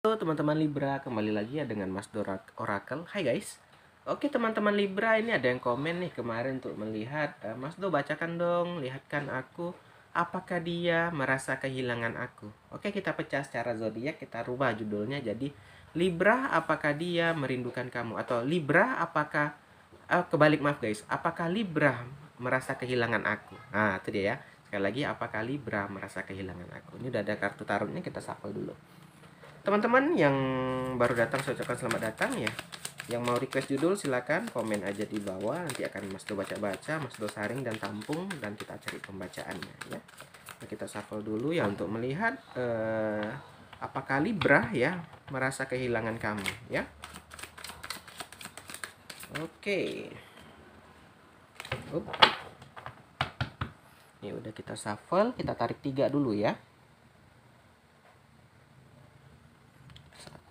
Halo teman-teman Libra, kembali lagi ya dengan Mas Dora Oracle. Hai guys. Oke teman-teman Libra, ini ada yang komen nih kemarin untuk melihat Mas Do bacakan dong, lihatkan aku apakah dia merasa kehilangan aku. Oke, kita pecah secara zodiak, kita rubah judulnya jadi Libra apakah dia merindukan kamu, atau Libra apakah kebalik, maaf guys, apakah Libra merasa kehilangan aku. Nah itu dia ya. Sekali lagi, apakah Libra merasa kehilangan aku. Ini udah ada kartu tarotnya, kita shuffle dulu. Teman-teman yang baru datang, saya ucapkan selamat datang ya. Yang mau request judul silakan komen aja di bawah, nanti akan Mas Do baca-baca, Mas Do saring dan tampung, dan kita cari pembacaannya ya. Nah, kita shuffle dulu ya untuk melihat apakah Libra ya merasa kehilangan kamu ya. Oke. Ini udah kita shuffle, kita tarik 3 dulu ya.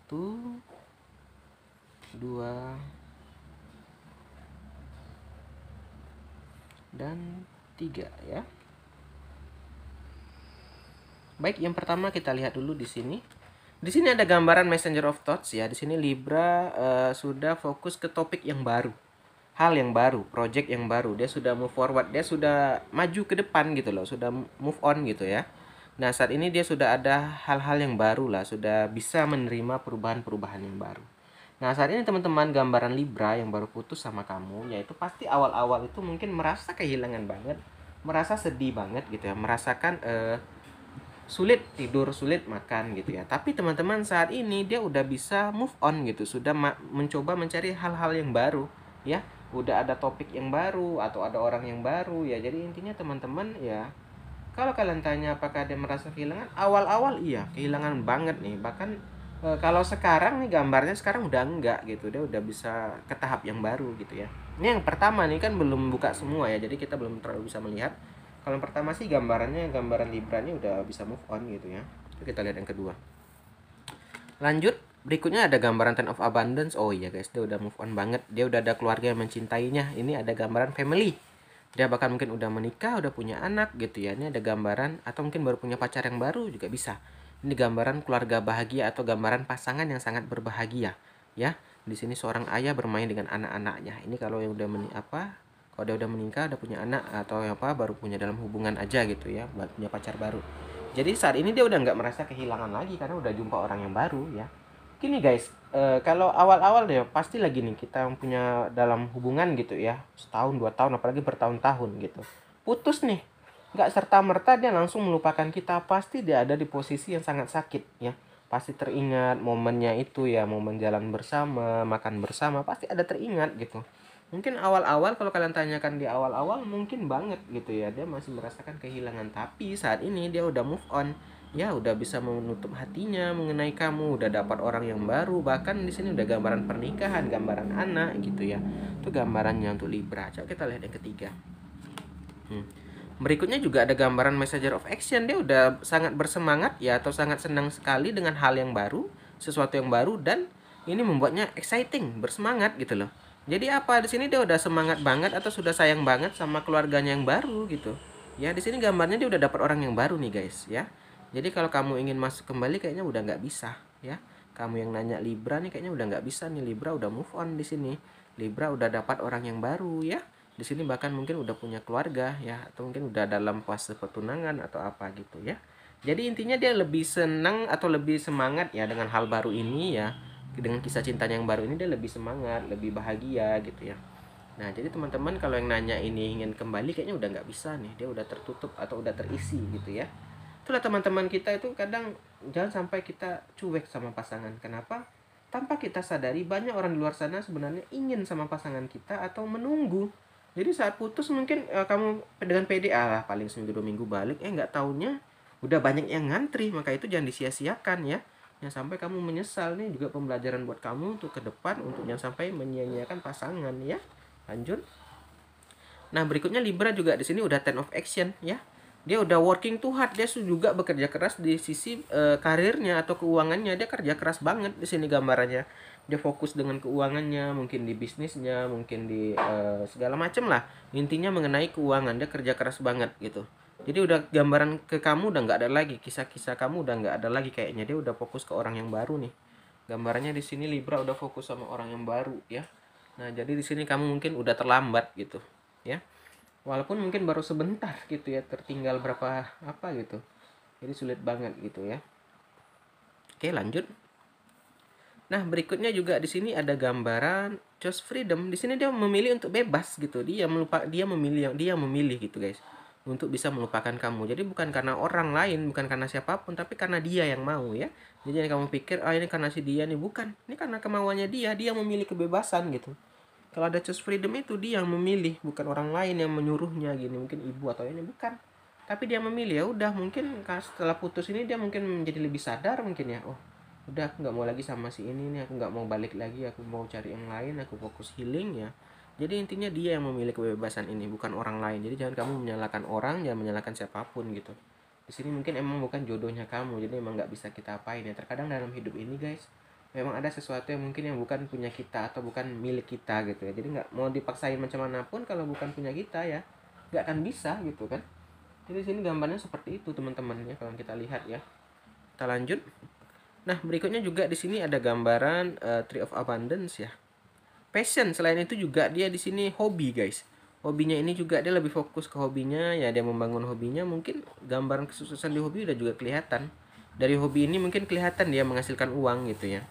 1, 2, dan 3 ya. Baik, yang pertama kita lihat dulu di sini. Di sini ada gambaran Messenger of Thoughts ya. Di sini Libra sudah fokus ke topik yang baru, hal yang baru, project yang baru. Dia sudah move forward, dia sudah maju ke depan gitu loh, sudah move on gitu ya. Nah, saat ini dia sudah ada hal-hal yang baru lah, sudah bisa menerima perubahan-perubahan yang baru. Nah, saat ini teman-teman, gambaran Libra yang baru putus sama kamu, yaitu pasti awal-awal itu mungkin merasa kehilangan banget, merasa sedih banget gitu ya, merasakan sulit tidur, sulit makan gitu ya. Tapi teman-teman, saat ini dia udah bisa move on gitu, sudah mencoba mencari hal-hal yang baru ya. Udah ada topik yang baru atau ada orang yang baru ya. Jadi intinya teman-teman ya, kalau kalian tanya apakah dia merasa kehilangan, awal-awal iya, kehilangan banget nih. Bahkan kalau sekarang nih gambarnya sekarang udah enggak gitu. Dia udah bisa ke tahap yang baru gitu ya. Ini yang pertama nih, kan belum buka semua ya. Jadi kita belum terlalu bisa melihat. Kalau yang pertama sih gambarannya, gambaran Libra nya udah bisa move on gitu ya. Itu kita lihat yang kedua. Lanjut, berikutnya ada gambaran Ten of Abundance. Oh iya guys, dia udah move on banget. Dia udah ada keluarga yang mencintainya. Ini ada gambaran family. Dia bahkan mungkin udah menikah, udah punya anak gitu ya. Ini ada gambaran, atau mungkin baru punya pacar yang baru juga bisa. Ini gambaran keluarga bahagia atau gambaran pasangan yang sangat berbahagia ya. Di sini seorang ayah bermain dengan anak-anaknya. Ini kalau yang udah kalau dia udah menikah, udah punya anak, atau baru punya dalam hubungan aja gitu ya, punya pacar baru. Jadi saat ini dia udah nggak merasa kehilangan lagi karena udah jumpa orang yang baru ya. Gini guys, kalau awal-awal deh pasti lagi nih kita yang punya dalam hubungan gitu ya, setahun 2 tahun, apalagi bertahun-tahun gitu, putus nih, nggak serta merta dia langsung melupakan kita. Pasti dia ada di posisi yang sangat sakit ya. Pasti teringat momennya itu ya, momen jalan bersama, makan bersama, pasti ada teringat gitu. Mungkin awal-awal, kalau kalian tanyakan di awal-awal, mungkin banget gitu ya, dia masih merasakan kehilangan. Tapi saat ini dia udah move on ya, udah bisa menutup hatinya mengenai kamu, udah dapat orang yang baru. Bahkan di sini udah gambaran pernikahan, gambaran anak gitu ya. Itu gambarannya untuk Libra. Coba kita lihat yang ketiga. Berikutnya juga ada gambaran Messenger of Action. Dia udah sangat bersemangat ya, atau sangat senang sekali dengan hal yang baru, sesuatu yang baru, dan ini membuatnya exciting, bersemangat gitu loh. Jadi apa, di sini dia udah semangat banget atau sudah sayang banget sama keluarganya yang baru gitu. Ya, di sini gambarnya dia udah dapat orang yang baru nih guys ya. Jadi kalau kamu ingin masuk kembali kayaknya udah nggak bisa ya. Kamu yang nanya Libra nih kayaknya udah nggak bisa nih. Libra udah move on di sini. Libra udah dapat orang yang baru ya. Di sini bahkan mungkin udah punya keluarga ya, atau mungkin udah dalam fase pertunangan atau apa gitu ya. Jadi intinya dia lebih senang atau lebih semangat ya dengan hal baru ini ya. Dengan kisah cintanya yang baru ini dia lebih semangat, lebih bahagia gitu ya. Nah, jadi teman-teman kalau yang nanya ini ingin kembali kayaknya udah nggak bisa nih. Dia udah tertutup atau udah terisi gitu ya. Itulah teman-teman, kita itu kadang jangan sampai kita cuek sama pasangan. Kenapa? Tanpa kita sadari banyak orang di luar sana sebenarnya ingin sama pasangan kita atau menunggu. Jadi saat putus mungkin kamu dengan PDA lah, paling seminggu 2 minggu balik, nggak taunya udah banyak yang ngantri. Maka itu jangan disia-siakan ya. Yang sampai kamu menyesal. Nih juga pembelajaran buat kamu untuk ke depan, untuk jangan sampai menyia-nyiakan pasangan ya. Lanjut. Nah, berikutnya Libra juga di sini udah Ten of Action ya. Dia udah working too hard, dia juga bekerja keras di sisi karirnya atau keuangannya. Dia kerja keras banget di sini gambarannya. Dia fokus dengan keuangannya, mungkin di bisnisnya, mungkin di segala macam lah. Intinya mengenai keuangan, dia kerja keras banget gitu. Jadi udah gambaran ke kamu udah nggak ada lagi, kisah-kisah kamu udah nggak ada lagi kayaknya. Dia udah fokus ke orang yang baru nih. Gambarannya di sini Libra udah fokus sama orang yang baru ya. Nah, jadi di sini kamu mungkin udah terlambat gitu ya. Walaupun mungkin baru sebentar gitu ya, tertinggal berapa apa gitu. Jadi sulit banget gitu ya. Oke, lanjut. Nah, berikutnya juga di sini ada gambaran choose freedom. Di sini dia memilih untuk bebas gitu. Dia memilih gitu, guys. Untuk bisa melupakan kamu. Jadi bukan karena orang lain, bukan karena siapapun, tapi karena dia yang mau ya. Jadi kamu pikir, ah ini karena si dia nih, bukan. Ini karena kemauannya dia memilih kebebasan gitu. Kalau ada choose freedom itu dia yang memilih, bukan orang lain yang menyuruhnya gini, mungkin ibu atau ini bukan. Tapi dia memilih, ya udah, mungkin setelah putus ini dia mungkin menjadi lebih sadar mungkin ya. Oh, udah aku nggak mau lagi sama si ini nih, aku nggak mau balik lagi, aku mau cari yang lain, aku fokus healing ya. Jadi intinya dia yang memilih kebebasan ini, bukan orang lain. Jadi jangan kamu menyalahkan orang, jangan menyalahkan siapapun gitu. Di sini mungkin emang bukan jodohnya kamu, jadi emang nggak bisa kita apain ya. Terkadang dalam hidup ini guys, memang ada sesuatu yang mungkin yang bukan punya kita atau bukan milik kita gitu ya. Jadi nggak mau dipaksain macam manapun, kalau bukan punya kita ya nggak akan bisa gitu kan. Jadi sini gambarnya seperti itu teman-teman ya, kalau kita lihat ya. Kita lanjut. Nah, berikutnya juga di sini ada gambaran Tree of Abundance ya. Passion, selain itu juga dia di sini hobi, guys. Hobinya ini juga dia lebih fokus ke hobinya ya, dia membangun hobinya. Mungkin gambaran kesuksesan di hobi udah juga kelihatan. Dari hobi ini mungkin kelihatan dia menghasilkan uang gitu ya.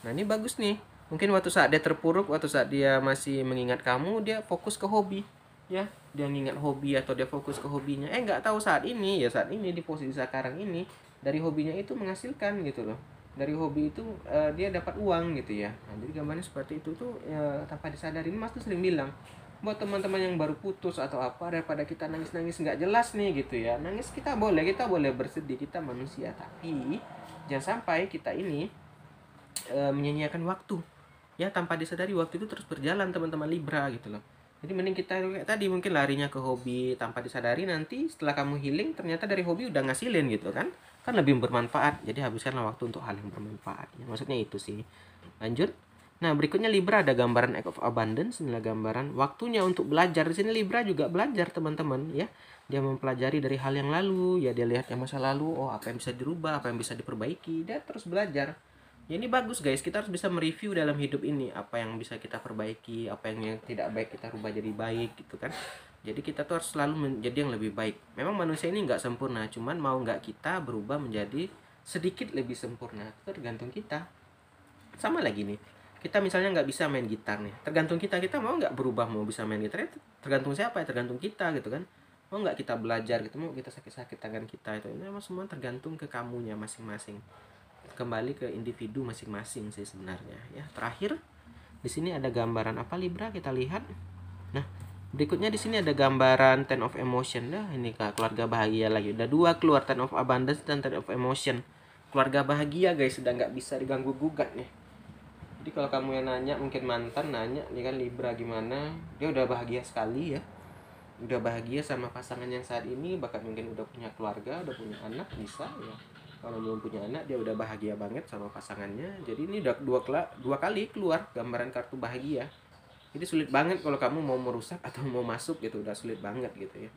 Nah, ini bagus nih. Mungkin waktu saat dia terpuruk, waktu saat dia masih mengingat kamu, dia fokus ke hobi. Ya, dia mengingat hobi atau dia fokus ke hobinya. Nggak tahu saat ini, ya saat ini di posisi sekarang ini, dari hobinya itu menghasilkan gitu loh. Dari hobi itu dia dapat uang gitu ya. Nah, jadi gambarnya seperti itu tuh tanpa disadari. Mas tuh sering bilang, buat teman-teman yang baru putus atau apa, daripada kita nangis-nangis nggak jelas nih gitu ya. Nangis kita boleh bersedih, kita manusia, tapi jangan sampai kita ini menyanyiakan waktu ya, tanpa disadari waktu itu terus berjalan teman-teman Libra gitu loh. Jadi mending kita kayak tadi mungkin larinya ke hobi tanpa disadari, nanti setelah kamu healing ternyata dari hobi udah ngasilin gitu kan lebih bermanfaat. Jadi habiskanlah waktu untuk hal yang bermanfaat ya, maksudnya itu sih. Lanjut. Nah, berikutnya Libra ada gambaran Act of Abundance. Inilah gambaran waktunya untuk belajar. Di sini Libra juga belajar teman-teman ya. Dia mempelajari dari hal yang lalu ya, dia lihat yang masa lalu, oh apa yang bisa dirubah, apa yang bisa diperbaiki, dia terus belajar. Ya, ini bagus guys, kita harus bisa mereview dalam hidup ini, apa yang bisa kita perbaiki, apa yang tidak baik kita rubah jadi baik gitu kan. Jadi kita tuh harus selalu menjadi yang lebih baik. Memang manusia ini nggak sempurna, cuman mau nggak kita berubah menjadi sedikit lebih sempurna, itu tergantung kita. Sama lagi nih, kita misalnya nggak bisa main gitar nih, tergantung kita mau nggak berubah mau bisa main gitar, itu tergantung siapa ya, tergantung kita gitu kan. Mau nggak kita belajar gitu, mau kita sakit-sakit tangan kita, itu ini semua tergantung ke kamunya masing-masing, kembali ke individu masing-masing sih sebenarnya ya. Terakhir di sini ada gambaran apa Libra, kita lihat. Nah, berikutnya di sini ada gambaran Ten of Emotion. Dah ini keluarga bahagia lagi. Udah dua keluar, Ten of Abundance dan Ten of Emotion. Keluarga bahagia guys, sudah nggak bisa diganggu gugat nih. Jadi kalau kamu yang nanya, mungkin mantan nanya nih kan Libra gimana, dia udah bahagia sekali ya. Udah bahagia sama pasangan yang saat ini, bahkan mungkin udah punya keluarga, udah punya anak, bisa ya. Kalau belum punya anak, dia udah bahagia banget sama pasangannya. Jadi ini udah dua kali keluar gambaran kartu bahagia. Jadi sulit banget kalau kamu mau merusak atau mau masuk gitu, udah sulit banget gitu ya.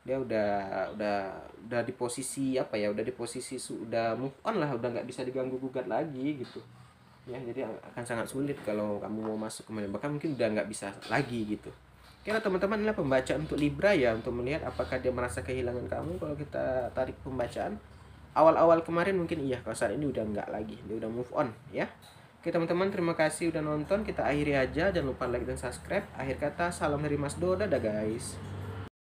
Dia udah di posisi apa ya, udah di posisi sudah move on lah, udah nggak bisa diganggu gugat lagi gitu ya. Jadi akan sangat sulit kalau kamu mau masuk kembali, bahkan mungkin udah nggak bisa lagi gitu. Kira teman-teman, inilah pembacaan untuk Libra ya, untuk melihat apakah dia merasa kehilangan kamu. Kalau kita tarik pembacaan awal-awal kemarin mungkin iya, kalau saat ini udah nggak lagi, dia udah move on ya. Oke teman-teman, terima kasih udah nonton, kita akhiri aja, jangan lupa like dan subscribe. Akhir kata, salam dari Mas Do, dadah guys.